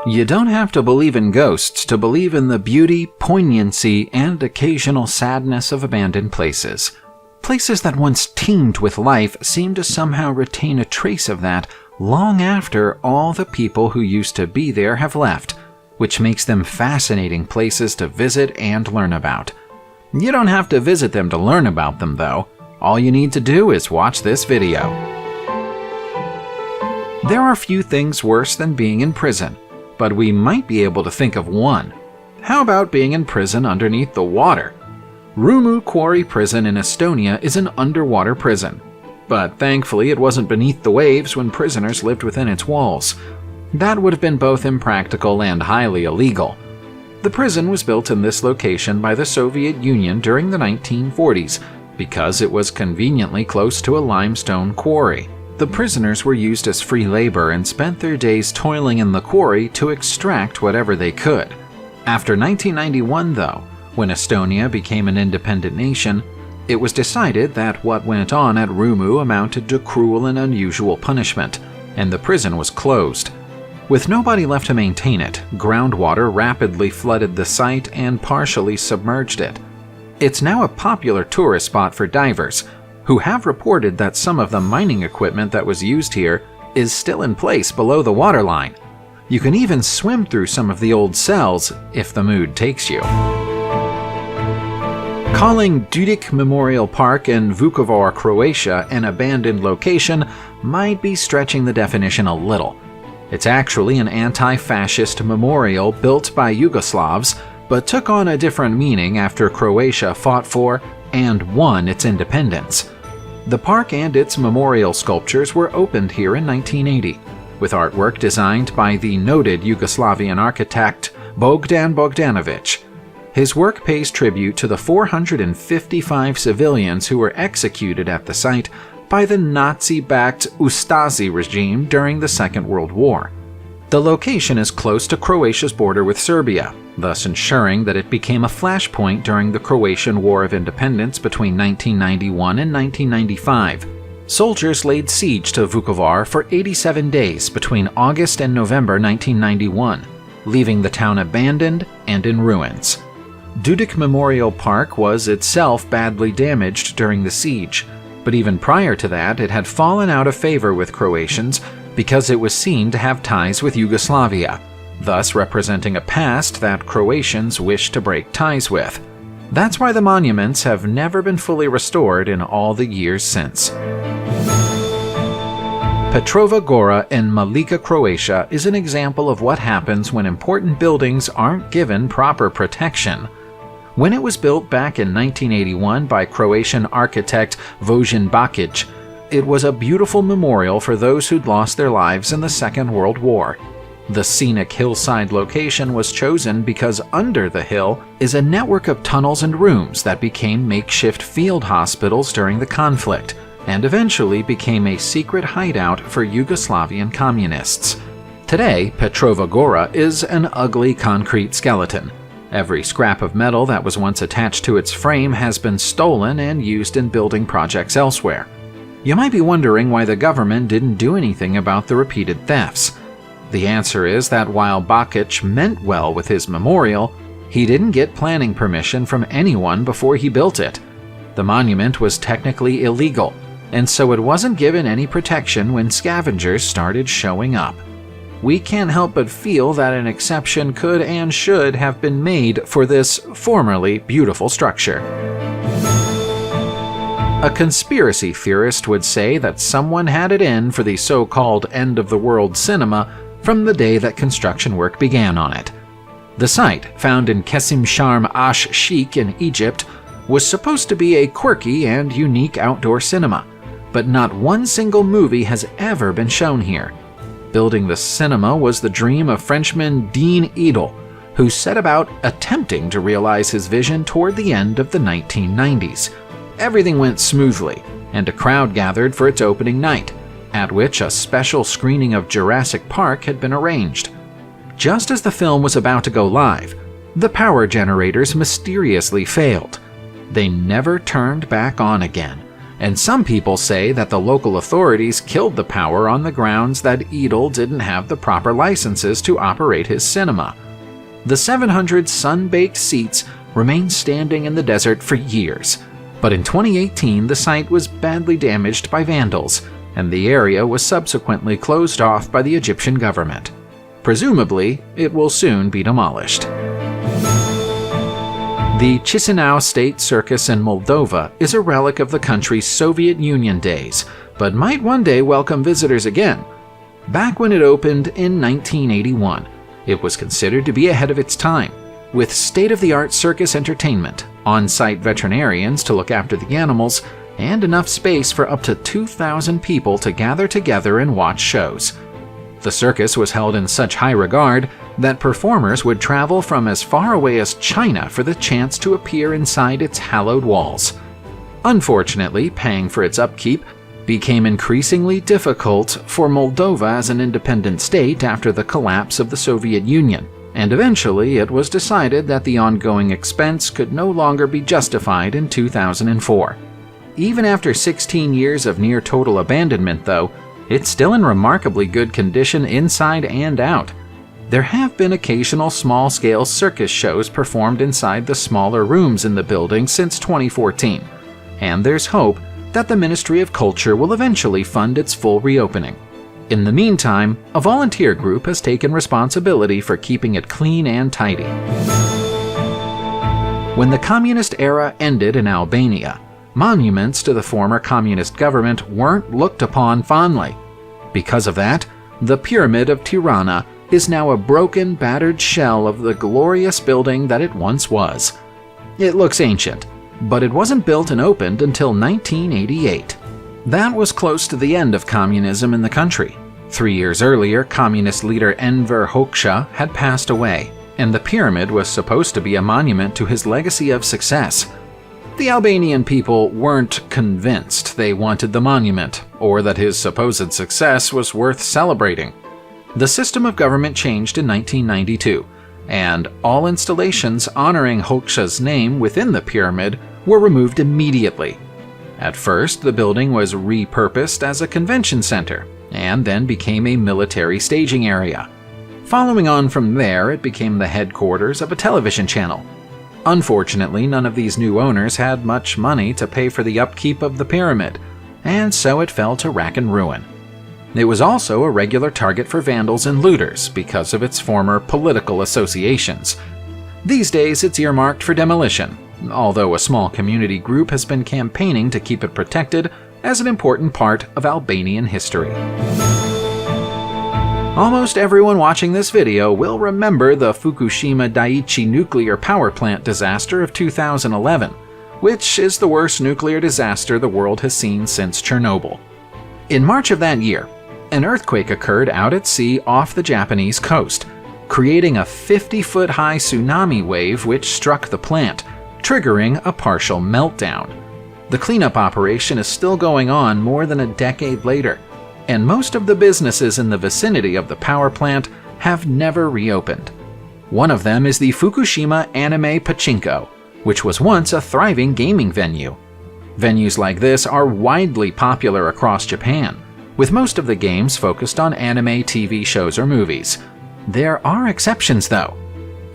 You don't have to believe in ghosts to believe in the beauty, poignancy, and occasional sadness of abandoned places. Places that once teemed with life seem to somehow retain a trace of that long after all the people who used to be there have left, which makes them fascinating places to visit and learn about. You don't have to visit them to learn about them, though. All you need to do is watch this video. There are few things worse than being in prison, but we might be able to think of one. How about being in prison underneath the water? Rumu Quarry Prison in Estonia is an underwater prison, but thankfully it wasn't beneath the waves when prisoners lived within its walls. That would have been both impractical and highly illegal. The prison was built in this location by the Soviet Union during the 1940s because it was conveniently close to a limestone quarry. The prisoners were used as free labor and spent their days toiling in the quarry to extract whatever they could. After 1991, though, when Estonia became an independent nation, it was decided that what went on at Rumu amounted to cruel and unusual punishment, and the prison was closed. With nobody left to maintain it, groundwater rapidly flooded the site and partially submerged it. It's now a popular tourist spot for divers, who have reported that some of the mining equipment that was used here is still in place below the waterline. You can even swim through some of the old cells if the mood takes you. Calling Dudic Memorial Park in Vukovar, Croatia an abandoned location might be stretching the definition a little. It's actually an anti-fascist memorial built by Yugoslavs, but took on a different meaning after Croatia fought for and won its independence. The park and its memorial sculptures were opened here in 1980, with artwork designed by the noted Yugoslavian architect Bogdan Bogdanovic. His work pays tribute to the 455 civilians who were executed at the site by the Nazi-backed Ustasi regime during the Second World War. The location is close to Croatia's border with Serbia, thus ensuring that it became a flashpoint during the Croatian War of Independence between 1991 and 1995. Soldiers laid siege to Vukovar for 87 days between August and November 1991, leaving the town abandoned and in ruins. Dudic Memorial Park was itself badly damaged during the siege, but even prior to that it had fallen out of favor with Croatians because it was seen to have ties with Yugoslavia, thus representing a past that Croatians wished to break ties with. That's why the monuments have never been fully restored in all the years since. Petrova Gora in Malika, Croatia is an example of what happens when important buildings aren't given proper protection. When it was built back in 1981 by Croatian architect Vojislav Bakić, it was a beautiful memorial for those who'd lost their lives in the Second World War. The scenic hillside location was chosen because under the hill is a network of tunnels and rooms that became makeshift field hospitals during the conflict, and eventually became a secret hideout for Yugoslavian communists. Today, Petrova Gora is an ugly concrete skeleton. Every scrap of metal that was once attached to its frame has been stolen and used in building projects elsewhere. You might be wondering why the government didn't do anything about the repeated thefts. The answer is that while Bakić meant well with his memorial, he didn't get planning permission from anyone before he built it. The monument was technically illegal, and so it wasn't given any protection when scavengers started showing up. We can't help but feel that an exception could and should have been made for this formerly beautiful structure. A conspiracy theorist would say that someone had it in for the so-called end-of-the-world cinema from the day that construction work began on it. The site, found in Kesim Sharm Ash-Sheikh in Egypt, was supposed to be a quirky and unique outdoor cinema, but not one single movie has ever been shown here. Building the cinema was the dream of Frenchman Dean Edel, who set about attempting to realize his vision toward the end of the 1990s. Everything went smoothly, and a crowd gathered for its opening night, at which a special screening of Jurassic Park had been arranged. Just as the film was about to go live, the power generators mysteriously failed. They never turned back on again, and some people say that the local authorities killed the power on the grounds that Edel didn't have the proper licenses to operate his cinema. The 700 sun-baked seats remained standing in the desert for years, but in 2018 the site was badly damaged by vandals, and the area was subsequently closed off by the Egyptian government. Presumably, it will soon be demolished. The Chisinau State Circus in Moldova is a relic of the country's Soviet Union days, but might one day welcome visitors again. Back when it opened in 1981, it was considered to be ahead of its time, with state-of-the-art circus entertainment, on-site veterinarians to look after the animals, and enough space for up to 2,000 people to gather together and watch shows. The circus was held in such high regard that performers would travel from as far away as China for the chance to appear inside its hallowed walls. Unfortunately, paying for its upkeep became increasingly difficult for Moldova as an independent state after the collapse of the Soviet Union, and eventually it was decided that the ongoing expense could no longer be justified in 2004. Even after 16 years of near-total abandonment, though, it's still in remarkably good condition inside and out. There have been occasional small-scale circus shows performed inside the smaller rooms in the building since 2014, and there's hope that the Ministry of Culture will eventually fund its full reopening. In the meantime, a volunteer group has taken responsibility for keeping it clean and tidy. When the communist era ended in Albania, monuments to the former communist government weren't looked upon fondly. Because of that, the Pyramid of Tirana is now a broken, battered shell of the glorious building that it once was. It looks ancient, but it wasn't built and opened until 1988. That was close to the end of communism in the country. 3 years earlier, communist leader Enver Hoxha had passed away, and the pyramid was supposed to be a monument to his legacy of success. The Albanian people weren't convinced they wanted the monument, or that his supposed success was worth celebrating. The system of government changed in 1992, and all installations honoring Hoxha's name within the pyramid were removed immediately. At first, the building was repurposed as a convention center, and then became a military staging area. Following on from there, it became the headquarters of a television channel. Unfortunately, none of these new owners had much money to pay for the upkeep of the pyramid, and so it fell to rack and ruin. It was also a regular target for vandals and looters because of its former political associations. These days, it's earmarked for demolition, although a small community group has been campaigning to keep it protected as an important part of Albanian history. Almost everyone watching this video will remember the Fukushima Daiichi nuclear power plant disaster of 2011, which is the worst nuclear disaster the world has seen since Chernobyl. In March of that year, an earthquake occurred out at sea off the Japanese coast, creating a 50-foot-high tsunami wave which struck the plant, triggering a partial meltdown. The cleanup operation is still going on more than a decade later, and most of the businesses in the vicinity of the power plant have never reopened. One of them is the Fukushima Anime Pachinko, which was once a thriving gaming venue. Venues like this are widely popular across Japan, with most of the games focused on anime TV shows or movies. There are exceptions though.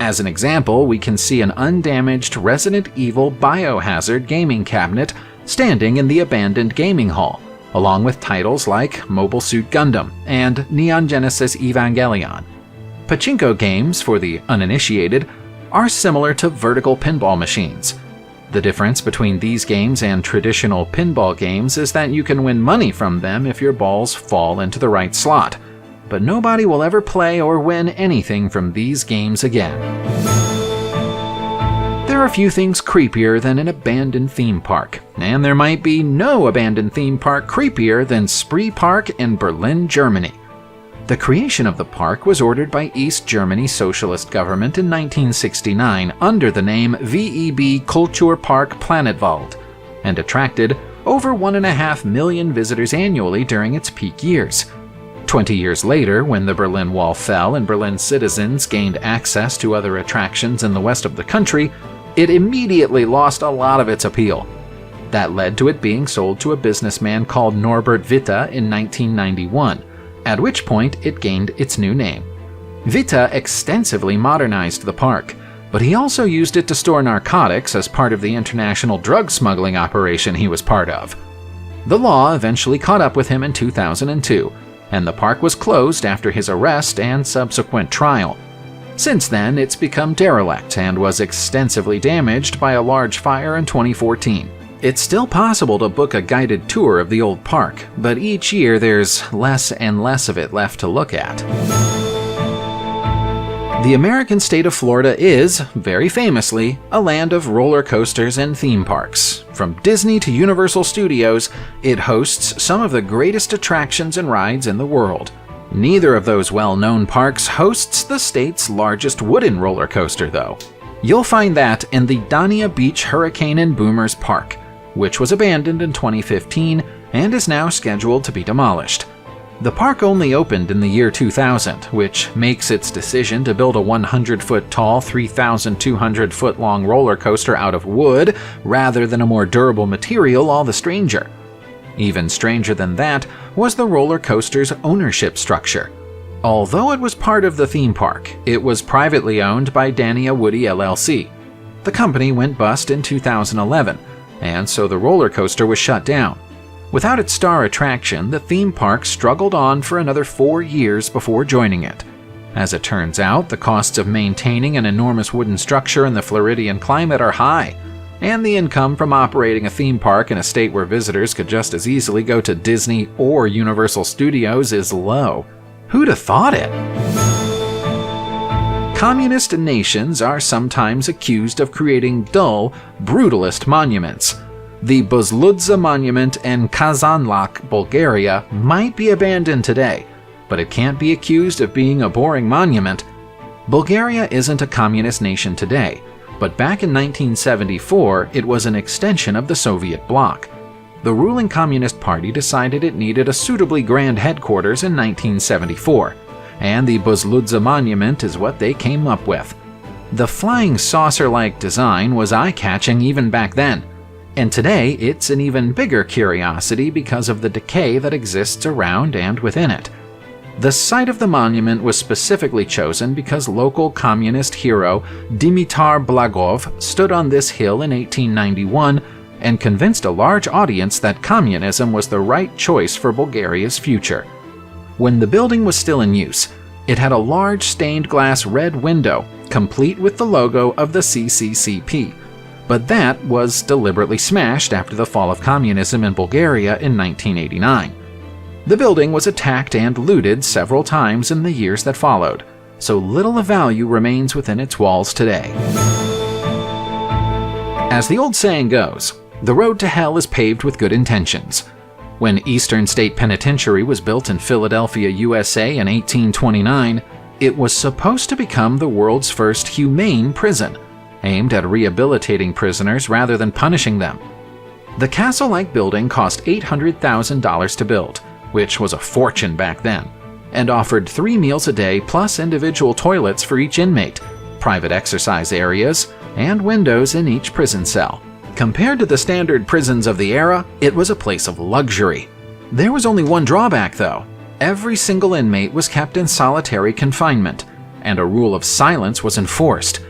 As an example, we can see an undamaged Resident Evil Biohazard gaming cabinet standing in the abandoned gaming hall, along with titles like Mobile Suit Gundam and Neon Genesis Evangelion. Pachinko games, for the uninitiated, are similar to vertical pinball machines. The difference between these games and traditional pinball games is that you can win money from them if your balls fall into the right slot, but nobody will ever play or win anything from these games again. There are few things creepier than an abandoned theme park, and there might be no abandoned theme park creepier than Spree Park in Berlin, Germany. The creation of the park was ordered by East Germany's socialist government in 1969 under the name VEB Kulturpark Planetwald, and attracted over 1.5 million visitors annually during its peak years. 20 years later, when the Berlin Wall fell and Berlin citizens gained access to other attractions in the west of the country, it immediately lost a lot of its appeal. That led to it being sold to a businessman called Norbert Witte in 1991, at which point it gained its new name. Witte extensively modernized the park, but he also used it to store narcotics as part of the international drug smuggling operation he was part of. The law eventually caught up with him in 2002, and the park was closed after his arrest and subsequent trial. Since then, it's become derelict and was extensively damaged by a large fire in 2014. It's still possible to book a guided tour of the old park, but each year there's less and less of it left to look at. The American state of Florida is, very famously, a land of roller coasters and theme parks. From Disney to Universal Studios, it hosts some of the greatest attractions and rides in the world. Neither of those well-known parks hosts the state's largest wooden roller coaster, though. You'll find that in the Dania Beach Hurricane and Boomers Park, which was abandoned in 2015 and is now scheduled to be demolished. The park only opened in the year 2000, which makes its decision to build a 100-foot tall, 3,200-foot-long roller coaster out of wood rather than a more durable material all the stranger. Even stranger than that was the roller coaster's ownership structure. Although it was part of the theme park, it was privately owned by Dania Woody LLC. The company went bust in 2011, and so the roller coaster was shut down. Without its star attraction, the theme park struggled on for another 4 years before joining it. As it turns out, the costs of maintaining an enormous wooden structure in the Floridian climate are high, and the income from operating a theme park in a state where visitors could just as easily go to Disney or Universal Studios is low. Who'd have thought it? Communist nations are sometimes accused of creating dull, brutalist monuments. The Buzludza Monument in Kazanlak, Bulgaria might be abandoned today, but it can't be accused of being a boring monument. Bulgaria isn't a communist nation today, but back in 1974 it was an extension of the Soviet bloc. The ruling Communist Party decided it needed a suitably grand headquarters in 1974, and the Buzludza Monument is what they came up with. The flying saucer-like design was eye-catching even back then, and today it's an even bigger curiosity because of the decay that exists around and within it. The site of the monument was specifically chosen because local communist hero Dimitar Blagov stood on this hill in 1891 and convinced a large audience that communism was the right choice for Bulgaria's future. When the building was still in use, it had a large stained glass red window, complete with the logo of the CCCP. But that was deliberately smashed after the fall of communism in Bulgaria in 1989. The building was attacked and looted several times in the years that followed, so little of value remains within its walls today. As the old saying goes, the road to hell is paved with good intentions. When Eastern State Penitentiary was built in Philadelphia, USA in 1829, it was supposed to become the world's first humane prison, aimed at rehabilitating prisoners rather than punishing them. The castle-like building cost $800,000 to build, which was a fortune back then, and offered 3 meals a day plus individual toilets for each inmate, private exercise areas, and windows in each prison cell. Compared to the standard prisons of the era, it was a place of luxury. There was only one drawback, though. Every single inmate was kept in solitary confinement, and a rule of silence was enforced.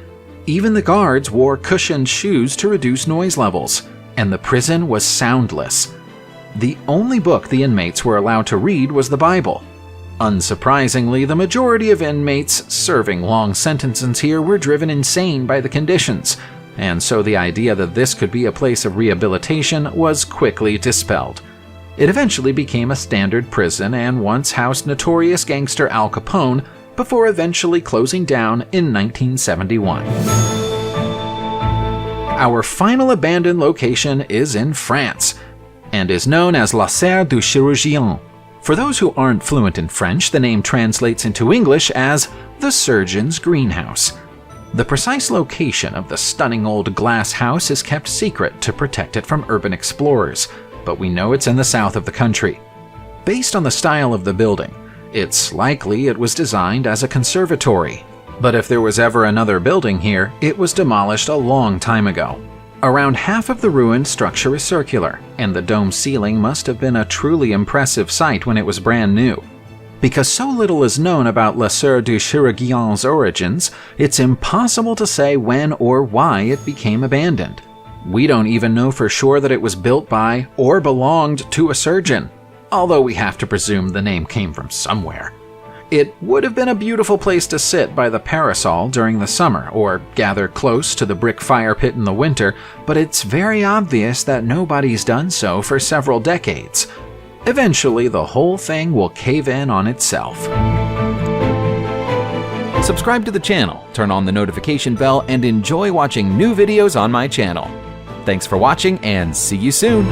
Even the guards wore cushioned shoes to reduce noise levels, and the prison was soundless. The only book the inmates were allowed to read was the Bible. Unsurprisingly, the majority of inmates serving long sentences here were driven insane by the conditions, and so the idea that this could be a place of rehabilitation was quickly dispelled. It eventually became a standard prison and once housed notorious gangster Al Capone, before eventually closing down in 1971. Our final abandoned location is in France, and is known as La Serre du Chirurgien. For those who aren't fluent in French, the name translates into English as the Surgeon's Greenhouse. The precise location of the stunning old glass house is kept secret to protect it from urban explorers, but we know it's in the south of the country. Based on the style of the building, it's likely it was designed as a conservatory, but if there was ever another building here, it was demolished a long time ago. Around half of the ruined structure is circular, and the dome ceiling must have been a truly impressive sight when it was brand new. Because so little is known about Les Sœurs du Chirurgien's origins, it's impossible to say when or why it became abandoned. We don't even know for sure that it was built by or belonged to a surgeon, although we have to presume the name came from somewhere. It would have been a beautiful place to sit by the parasol during the summer or gather close to the brick fire pit in the winter, but it's very obvious that nobody's done so for several decades. Eventually, the whole thing will cave in on itself. Subscribe to the channel, turn on the notification bell, and enjoy watching new videos on my channel. Thanks for watching, and see you soon!